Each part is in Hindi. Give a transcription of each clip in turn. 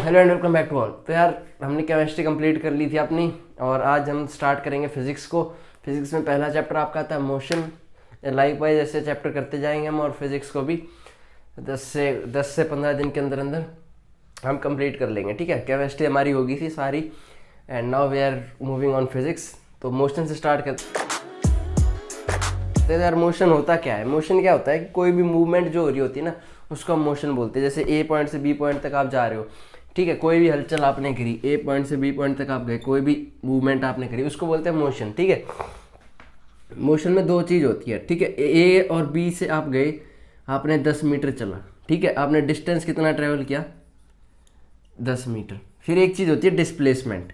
Hello and welcome back to all. तो यार हमने केमिस्ट्री कंप्लीट कर ली थी अपनी, और आज हम स्टार्ट करेंगे फिजिक्स को। फिजिक्स में पहला चैप्टर आपका आता है मोशन। लाइक वाइज ऐसे चैप्टर करते जाएंगे हम, और फिजिक्स को भी 10 से 15 दिन के अंदर अंदर हम कंप्लीट कर लेंगे। ठीक है, केमिस्ट्री हमारी होगी थी सारी, and now we are moving on physics. तो मोशन से स्टार्ट करते हैं। यार मोशन होता क्या है? मोशन क्या होता है कि कोई भी मूवमेंट जो हो रही होती है ना, उसको हम मोशन बोलते हैं। जैसे ए पॉइंट से बी पॉइंट तक आप जा रहे हो, ठीक है, कोई भी हलचल आपने करी, ए पॉइंट से बी पॉइंट तक आप गए, कोई भी मूवमेंट आपने करी, उसको बोलते हैं मोशन। ठीक है, मोशन में दो चीज़ होती है। ठीक है, ए और बी से आप गए, आपने 10 मीटर चला, ठीक है, आपने डिस्टेंस कितना ट्रेवल किया? 10 मीटर। फिर एक चीज़ होती है डिस्प्लेसमेंट,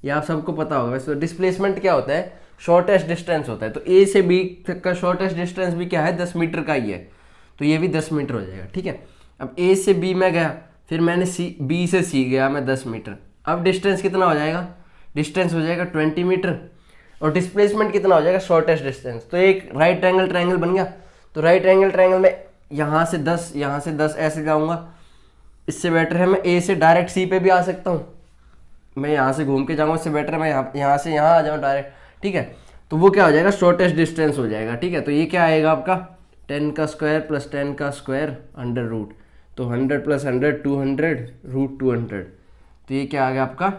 ये आप सबको पता होगा वैसे। तो डिस्प्लेसमेंट क्या होता है? शॉर्टेस्ट डिस्टेंस होता है। तो ए से बी तक का शॉर्टेस्ट डिस्टेंस भी क्या है? 10 मीटर का ही है, तो ये भी 10 मीटर हो जाएगा। ठीक है, अब ए से बी में गया, फिर मैंने बी से सी गया मैं 10 मीटर। अब डिस्टेंस कितना हो जाएगा? डिस्टेंस हो जाएगा 20 मीटर, और डिस्प्लेसमेंट कितना हो जाएगा? Shortest distance. तो एक राइट एंगल ट्रायंगल बन गया। तो राइट एंगल ट्रायंगल में यहाँ से 10, यहाँ से 10 ऐसे जाऊँगा। इससे बेटर है मैं ए से डायरेक्ट सी पे भी आ सकता हूँ, मैं यहाँ से घूम के जाऊँगा। इससे बेटर है मैं यहाँ से यहाँ आ जाऊँ डायरेक्ट। ठीक है, तो वो क्या हो जाएगा? शॉर्टेस्ट डिस्टेंस हो जाएगा। ठीक है, तो ये क्या आएगा आपका? 10 का स्क्वायर प्लस 10 का स्क्वायर अंडर रूट, तो 100 प्लस 100 200 रूट 200। तो ये क्या आ गया आपका?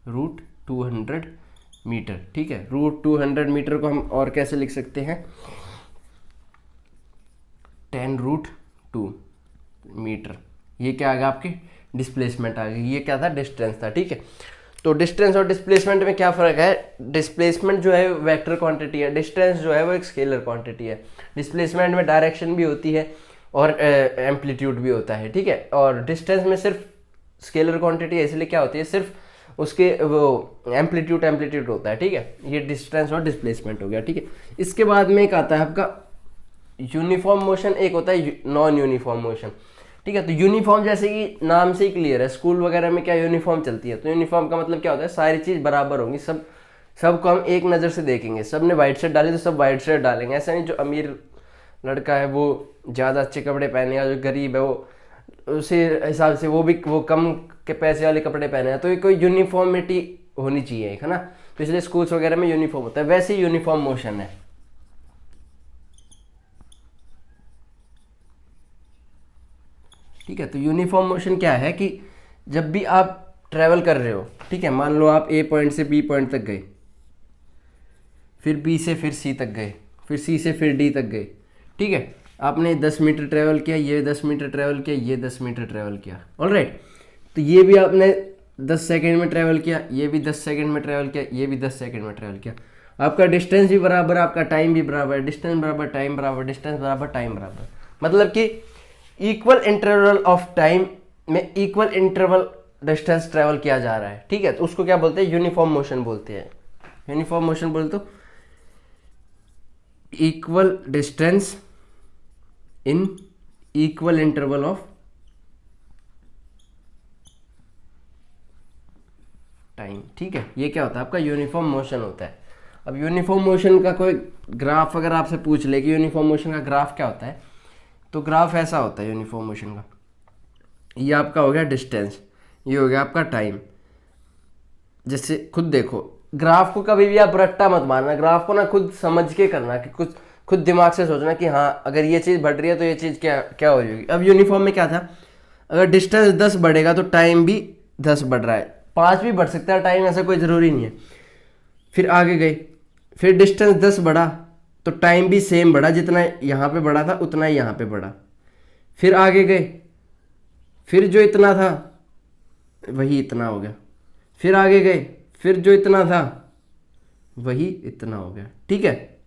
Root 200 metre. ठीक है, रूट 200 मीटर को हम और कैसे लिख सकते हैं? 10 रूट 2 मीटर। ये क्या आ गया? आपकी डिस्प्लेसमेंट आ गई। ये क्या था? डिस्टेंस था। ठीक है, तो डिस्टेंस और डिस्प्लेसमेंट में क्या फ़र्क है? डिस्प्लेसमेंट जो है वेक्टर क्वांटिटी है, डिस्टेंस जो है वो एक स्केलर क्वांटिटी है। डिस्प्लेसमेंट में डायरेक्शन भी होती है और एम्पलीट्यूड भी होता है। ठीक है, और डिस्टेंस में सिर्फ स्केलर क्वांटिटी है, इसलिए क्या होती है? सिर्फ उसके वो एम्पलीट्यूड होता है। ठीक है, ये डिस्टेंस और डिस्प्लेसमेंट हो गया। ठीक है, इसके बाद में एक आता है आपका यूनिफॉर्म मोशन, एक होता है नॉन यूनिफॉर्म मोशन। ठीक है, तो यूनिफॉर्म जैसे कि नाम से ही क्लियर है, स्कूल वगैरह में क्या यूनिफॉर्म चलती है। तो यूनिफॉर्म का मतलब क्या होता है? सारी चीज़ बराबर होंगी, सबको हम एक नज़र से देखेंगे। सब ने वाइट शर्ट डाली तो सब वाइट शर्ट डालेंगे। ऐसा नहीं जो अमीर लड़का है वो ज़्यादा अच्छे कपड़े पहनेगा, जो गरीब है वो उसी हिसाब से वो कम के पैसे वाले कपड़े पहने हैं। तो ये कोई यूनिफॉर्मिटी होनी चाहिए, है ना। तो इसलिए स्कूल्स वगैरह में यूनिफॉर्म होता है। वैसे ही यूनिफॉर्म मोशन है। ठीक है, तो यूनिफॉर्म मोशन क्या है कि जब भी आप ट्रैवल कर रहे हो, ठीक है, मान लो आप ए पॉइंट से बी पॉइंट तक गए, फिर बी से फिर सी तक गए, फिर सी से फिर डी तक गए। ठीक है, आपने 10 मीटर ट्रैवल किया, ये 10 मीटर ट्रैवल किया, ये 10 मीटर ट्रैवल किया। ऑलराइट, तो ये भी आपने 10 सेकेंड में ट्रैवल किया, ये भी 10 सेकेंड में ट्रैवल किया, ये भी 10 सेकेंड में ट्रैवल किया। आपका डिस्टेंस भी बराबर, आपका टाइम भी बराबर, डिस्टेंस बराबर टाइम बराबर, डिस्टेंस बराबर टाइम बराबर। मतलब कि इक्वल इंटरवल ऑफ टाइम में इक्वल इंटरवल डिस्टेंस ट्रैवल किया जा रहा है। ठीक है, तो उसको क्या बोलते हैं? यूनिफॉर्म मोशन बोलते हैं। यूनिफॉर्म मोशन बोलते तो equal distance in equal interval of time. ठीक है, ये क्या होता है? आपका यूनिफॉर्म मोशन होता है। अब यूनिफॉर्म मोशन का कोई ग्राफ अगर आपसे पूछ ले कि यूनिफॉर्म मोशन का ग्राफ क्या होता है, तो ग्राफ ऐसा होता है यूनिफॉर्म मोशन का। ये आपका हो गया डिस्टेंस, ये हो गया आपका टाइम। जैसे खुद देखो, ग्राफ को कभी भी आप रट्टा मत मारना, ग्राफ को ना खुद समझ के करना, कि कुछ खुद दिमाग से सोचना कि हाँ अगर ये चीज़ बढ़ रही है तो ये चीज़ क्या क्या हो जाएगी। अब यूनिफॉर्म में क्या था? अगर डिस्टेंस 10 बढ़ेगा तो टाइम भी 10 बढ़ रहा है, 5 भी बढ़ सकता है टाइम, ऐसा कोई ज़रूरी नहीं है। फिर आगे गए, फिर डिस्टेंस 10 बढ़ा तो टाइम भी सेम बढ़ा, जितना यहाँ पे बढ़ा था उतना ही यहाँ पे बढ़ा। फिर आगे गए, फिर जो इतना था वही इतना हो गया। फिर आगे गए, फिर जो इतना था वही इतना हो गया। ठीक है,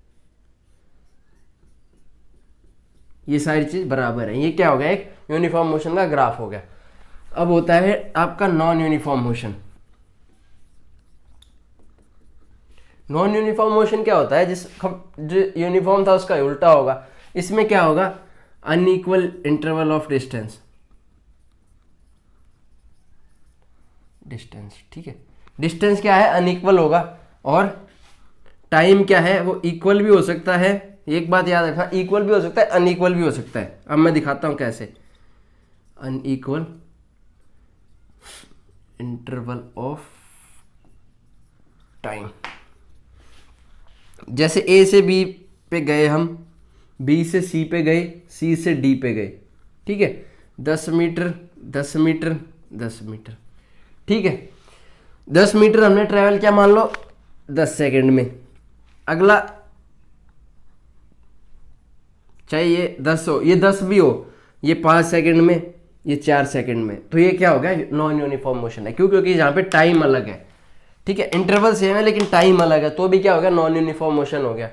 ये सारी चीज़ बराबर है। ये क्या हो गया? एक यूनिफॉर्म मोशन का ग्राफ हो गया। अब होता है आपका non uniform motion. Non uniform motion क्या होता है? जो यूनिफॉर्म था उसका उल्टा होगा। इसमें क्या होगा? Unequal interval of distance. ठीक है, डिस्टेंस क्या है? अनइक्वल होगा, और टाइम क्या है? वो इक्वल भी हो सकता है। एक बात याद रखना, इक्वल भी हो सकता है, अनइक्वल भी हो सकता है। अब मैं दिखाता हूं कैसे। Unequal interval of time. जैसे ए से बी पे गए हम, बी से सी पे गए, सी से डी पे गए, ठीक है, 10 मीटर 10 मीटर 10 मीटर, ठीक है, 10 मीटर हमने ट्रेवल किया मान लो 10 सेकंड में। अगला चाहे ये 10 हो, ये 10 भी हो, ये 5 सेकंड में, ये 4 सेकंड में, तो ये क्या हो गया, नॉन यूनिफॉर्म मोशन है। क्यों? क्योंकि यहाँ पे टाइम अलग है, ठीक है, इंटरवल सेम है लेकिन टाइम अलग है, तो भी क्या हो गया, नॉन यूनिफॉर्म मोशन हो गया।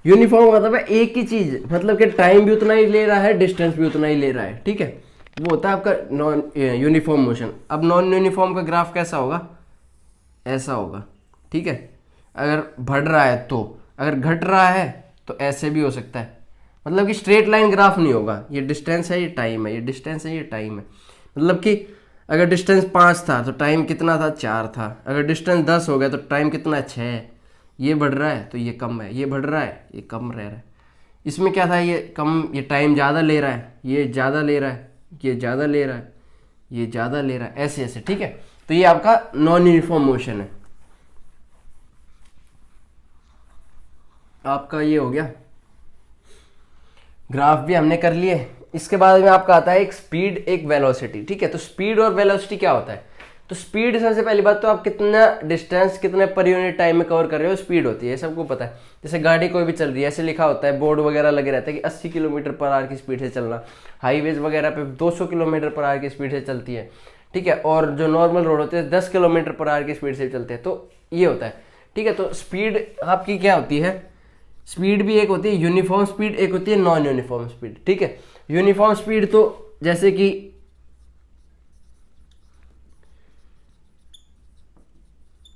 यूनिफॉर्म मतलब है एक ही चीज, मतलब कि टाइम भी उतना ही ले रहा है, डिस्टेंस भी उतना ही ले रहा है, ठीक है, वो होता है आपका नॉन यूनिफॉर्म मोशन। अब नॉन यूनिफॉर्म का ग्राफ कैसा होगा, ऐसा होगा, ठीक है, अगर बढ़ रहा है तो, अगर घट रहा है तो ऐसे भी हो सकता है, मतलब कि स्ट्रेट लाइन ग्राफ नहीं होगा, ये डिस्टेंस है, ये टाइम है, ये डिस्टेंस है, ये टाइम है, मतलब कि अगर डिस्टेंस 5 था तो टाइम कितना था, 4 था, अगर डिस्टेंस 10 हो गया तो टाइम कितना, 6 है। ये बढ़ रहा है तो ये कम है, ये बढ़ रहा है, ये कम रह रहा है। इसमें क्या था, ये कम, ये टाइम ज़्यादा ले रहा है, ये ज़्यादा ले रहा है, ये ज़्यादा ले रहा है, ये ज़्यादा ले रहा है, ऐसे ऐसे, ठीक है। तो ये आपका नॉन यूनिफॉर्म मोशन है। आपका ये हो गया, ग्राफ भी हमने कर लिए। इसके बाद में आपका आता है एक स्पीड, एक वेलोसिटी, ठीक है। तो स्पीड और वेलोसिटी क्या होता है, तो स्पीड सबसे पहली बात तो आप कितना डिस्टेंस कितने पर यूनिट टाइम में कवर कर रहे हो, स्पीड होती है, सबको पता है। जैसे गाड़ी कोई भी चल रही है, ऐसे लिखा होता है, बोर्ड वगैरह लगे रहता है कि 80 किलोमीटर पर आवर की स्पीड से चलना, हाईवेज वगैरह पे 200 किलोमीटर पर आवर की स्पीड से चलती है, ठीक है, और जो नॉर्मल रोड होते हैं 10 किलोमीटर पर आवर की स्पीड से चलते हैं, तो ये होता है, ठीक है। तो स्पीड आपकी क्या होती है, स्पीड भी एक होती है यूनिफॉर्म स्पीड, एक होती है नॉन यूनिफॉर्म स्पीड, ठीक है। यूनिफॉर्म स्पीड तो जैसे कि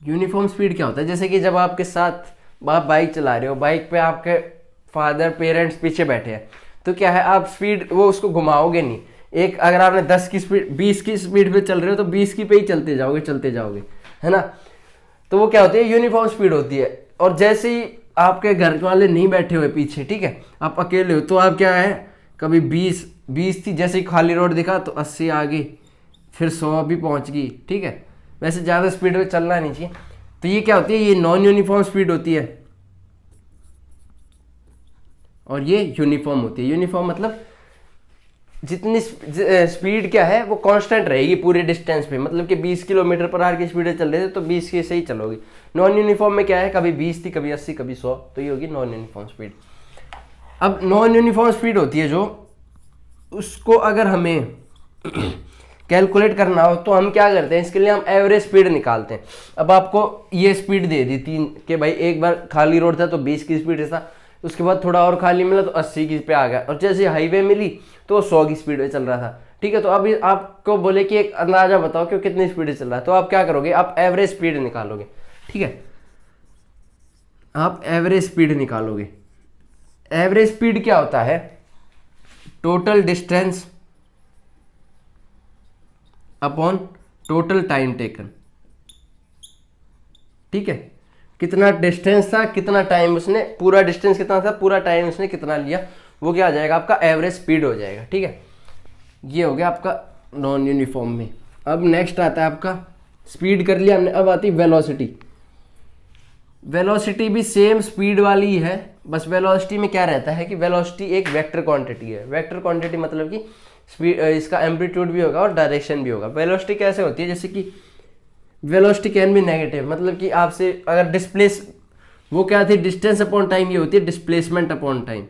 यूनिफॉर्म स्पीड क्या होता है, जैसे कि जब आपके साथ आप बाइक चला रहे हो, बाइक पे आपके फादर पेरेंट्स पीछे बैठे हैं, तो क्या है, आप स्पीड वो उसको घुमाओगे नहीं। एक अगर आपने 10 की स्पीड 20 की स्पीड पे चल रहे हो तो 20 की पे ही चलते जाओगे, है ना। तो वो क्या होती है, यूनिफॉर्म स्पीड होती है। और जैसे ही आपके घर वाले नहीं बैठे हुए पीछे, ठीक है, आप अकेले हो, तो आप क्या है, कभी 20 थी, जैसे ही खाली रोड दिखा तो 80 आ गई, फिर 100 भी पहुंच गई, ठीक है। वैसे ज़्यादा स्पीड में चलना नहीं चाहिए। तो ये क्या होती है, ये नॉन यूनिफॉर्म स्पीड होती है और ये यूनिफॉर्म होती है। यूनिफॉर्म मतलब जितनी स्पीड क्या है वो कांस्टेंट रहेगी पूरे डिस्टेंस पे, मतलब कि 20 किलोमीटर पर आवर की स्पीड से चल रहे थे तो 20 की से ही चलोगी। नॉन यूनिफॉर्म में क्या है, कभी 20 थी, कभी 80, कभी 100, तो ये होगी नॉन यूनिफॉर्म स्पीड। अब नॉन यूनिफॉर्म स्पीड होती है जो, उसको अगर हमें कैलकुलेट करना हो तो हम क्या करते हैं, इसके लिए हम एवरेज स्पीड निकालते हैं। अब आपको ये स्पीड दे दी 3 कि भाई एक बार खाली रोड था तो 20 की स्पीड था, उसके बाद थोड़ा और खाली मिला तो 80 की पे आ गया, और जैसे हाईवे मिली तो 100 की स्पीड में चल रहा था, ठीक है। तो अभी आपको बोले कि एक अंदाजा बताओ कि कितनी स्पीड चल रहा है, तो आप क्या करोगे, आप एवरेज स्पीड निकालोगे, ठीक है, आप एवरेज स्पीड निकालोगे। एवरेज स्पीड क्या होता है, total distance upon total time taken, ठीक है। कितना डिस्टेंस था, कितना टाइम उसने, पूरा डिस्टेंस कितना था, पूरा टाइम उसने कितना लिया, वो क्या आ जाएगा, आपका एवरेज स्पीड हो जाएगा, ठीक है। ये हो गया आपका नॉन यूनिफॉर्म में। अब नेक्स्ट आता है आपका, स्पीड कर लिया हमने, अब आती वेलोसिटी। वेलोसिटी भी सेम स्पीड वाली ही है, बस वेलोसिटी में क्या रहता है कि वेलोसिटी एक वेक्टर क्वांटिटी है। वेक्टर क्वांटिटी मतलब कि स्पीड, इसका एम्पलीट्यूड भी होगा और डायरेक्शन भी होगा। वेलोसिटी कैसे होती है, जैसे कि वेलोसिटी कैन बी नेगेटिव, मतलब कि आपसे अगर डिस्प्लेस, वो क्या थी, डिस्टेंस अपॉन टाइम, ये होती है डिस्प्लेसमेंट अपॉन टाइम।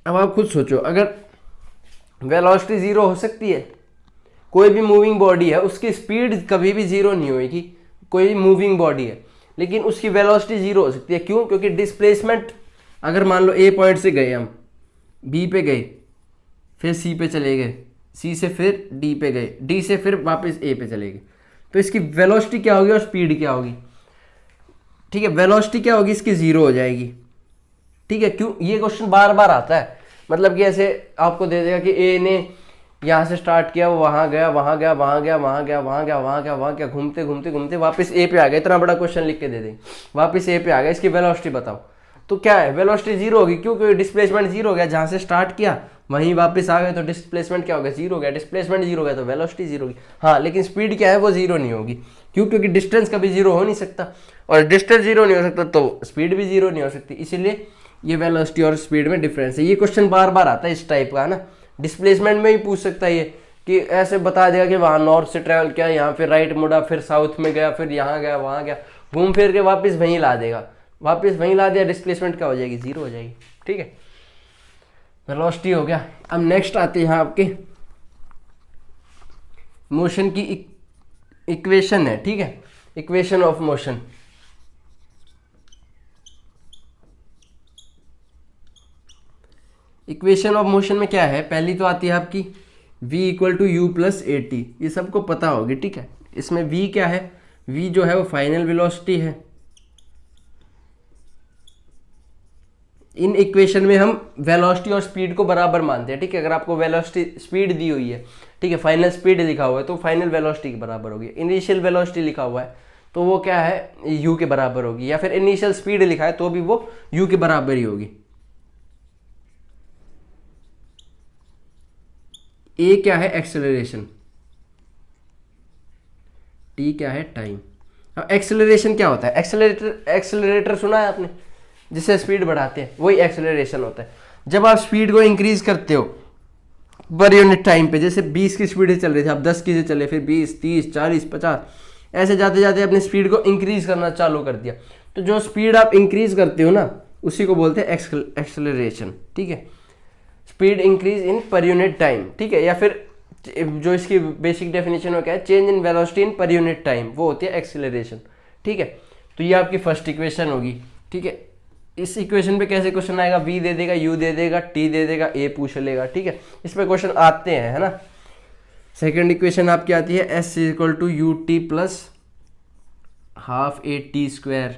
अब आप खुद सोचो, अगर वेलोसिटी 0 हो सकती है, कोई भी मूविंग बॉडी है उसकी स्पीड कभी भी 0 नहीं होगी, कोई भी मूविंग बॉडी है, लेकिन उसकी वेलोसिटी 0 हो सकती है। क्यों? क्योंकि डिस्प्लेसमेंट, अगर मान लो ए पॉइंट से गए हम, बी पे गए, फिर सी पे चले गए, सी से फिर डी पे गए, डी से फिर वापस ए पे चले गए, तो इसकी वेलोसिटी क्या होगी और स्पीड क्या होगी, ठीक है। वेलोसिटी क्या होगी, इसकी 0 हो जाएगी, ठीक है। क्यों? ये क्वेश्चन बार बार आता है, मतलब कि ऐसे आपको दे देगा कि ए ने यहाँ से स्टार्ट किया, वो वहाँ गया, वहाँ गया, वहाँ गया, वहाँ गया, वहाँ गया, वहाँ गया, वहाँ गया, घूमते घूमते घूमते वापस ए पे आ गया। इतना बड़ा क्वेश्चन लिख के दे देंगे, वापस ए पे आ गया, इसकी वेलोसिटी बताओ, तो क्या है, वेलोसिटी 0 होगी। क्यों? क्योंकि डिस्प्लेसमेंट 0 हो गया, जहाँ से स्टार्ट किया वहीं वापस आ गए तो डिस्प्लेसमेंट क्या हो गया, जीरो हो गया। डिस्प्लेसमेंट जीरो हो गया तो वेलोसिटी जीरो होगी। हाँ, लेकिन स्पीड क्या है, वो जीरो नहीं होगी। क्यों? क्योंकि डिस्टेंस कभी जीरो हो नहीं सकता, और डिस्टेंस जीरो नहीं हो सकता तो स्पीड भी जीरो नहीं हो सकती। इसीलिए ये वेलोसिटी और स्पीड में डिफरेंस है। ये क्वेश्चन बार बार आता है इस टाइप का, है ना। डिस्प्लेसमेंट में ही पूछ सकता है ये, कि ऐसे बता देगा कि वहाँ नॉर्थ से ट्रैवल किया, यहाँ फिर राइट मुड़ा, फिर साउथ में गया, फिर यहाँ गया, वहाँ गया, घूम फिर के वापस वहीं ला देगा। वापस वहीं ला दिया, डिस्प्लेसमेंट क्या हो जाएगी, जीरो हो जाएगी। ठीक है, वेलोसिटी हो गया। अब नेक्स्ट आते हैं यहाँ आपके मोशन की इक्वेशन है। ठीक है, equation of motion. Equation of motion में क्या है, पहली तो आती है आपकी v equal to u plus a t. ये सबको पता होगी। ठीक है, इसमें v क्या है, v जो है वो फाइनल वेलोसिटी है। इन इक्वेशन में हम वेलोसिटी और स्पीड को बराबर मानते हैं। ठीक है, अगर आपको वेलोसिटी स्पीड दी हुई है, ठीक है, फाइनल स्पीड लिखा हुआ है तो फाइनल वेलोसिटी के बराबर होगी। इनिशियल वेलोसिटी लिखा हुआ है तो वो क्या है, u के बराबर होगी। या फिर इनिशियल स्पीड लिखा है तो भी वो u के बराबर ही होगी। ए क्या है, एक्सेलरेशन। टी क्या है, टाइम। अब एक्सेलरेशन क्या होता है, एक्सेलरेटर सुना है आपने, जिससे स्पीड बढ़ाते हैं, वही एक्सेलरेशन होता है। जब आप स्पीड को इंक्रीज करते हो पर यूनिट टाइम पे, जैसे 20 की स्पीड से चल रहे थे, आप 10 की से चले, फिर 20, 30, 40, 50, ऐसे जाते जाते अपनी स्पीड को इंक्रीज करना चालू कर दिया, तो जो स्पीड आप इंक्रीज करते हो ना, उसी को बोलते हैं एक्सेलरेशन। ठीक है, speed increase in per unit time. ठीक है, या फिर जो इसकी बेसिक डेफिनेशन में क्या है, change in velocity in per unit time, वो होती है एक्सेलरेशन। ठीक है, तो ये आपकी फर्स्ट इक्वेशन होगी। ठीक है, इस इक्वेशन पे कैसे क्वेश्चन आएगा, v दे देगा, u दे देगा, t दे देगा, a पूछ लेगा। ठीक है, इस पे क्वेश्चन आते हैं, है ना। सेकंड इक्वेशन आपकी आती है s equal to u t plus half a t square.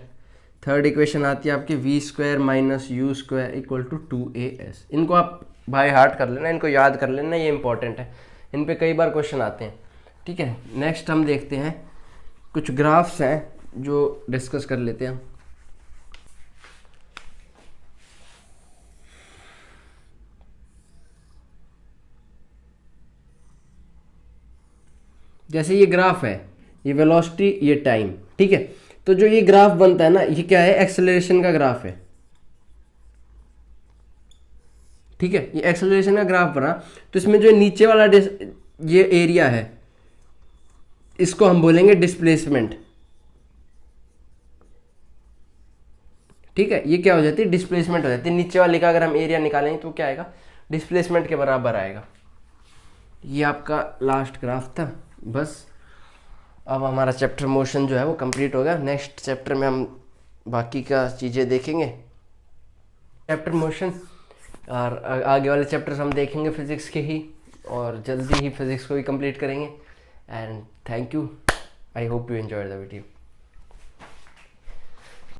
Third equation आती है आपकी v square minus u square equal to 2as। इनको आप बाय हार्ट कर लेना, इनको याद कर लेना, ये इंपॉर्टेंट है, इन पे कई बार क्वेश्चन आते हैं। ठीक है, नेक्स्ट हम देखते हैं कुछ ग्राफ्स हैं जो डिस्कस कर लेते हैं। जैसे ये ग्राफ है, ये वेलोसिटी, ये टाइम। ठीक है, तो जो ये ग्राफ बनता है ना, ये क्या है, एक्सेलरेशन का ग्राफ है। ठीक है, ये एक्सेलरेशन का ग्राफ बना, तो इसमें जो नीचे वाला ये एरिया है, इसको हम बोलेंगे डिस्प्लेसमेंट। ठीक है, ये क्या हो जाती है, डिस्प्लेसमेंट हो जाती है। नीचे वाले का अगर हम एरिया निकालेंगे तो क्या आएगा, डिस्प्लेसमेंट के बराबर आएगा। ये आपका लास्ट ग्राफ था। बस अब हमारा चैप्टर मोशन जो है वो कंप्लीट हो गया। नेक्स्ट चैप्टर में हम बाकी का चीज़ें देखेंगे, चैप्टर मोशन, और आगे वाले चैप्टर्स हम देखेंगे फिज़िक्स के ही, और जल्दी ही फिज़िक्स को भी कंप्लीट करेंगे। And thank you, I hope you enjoy the video.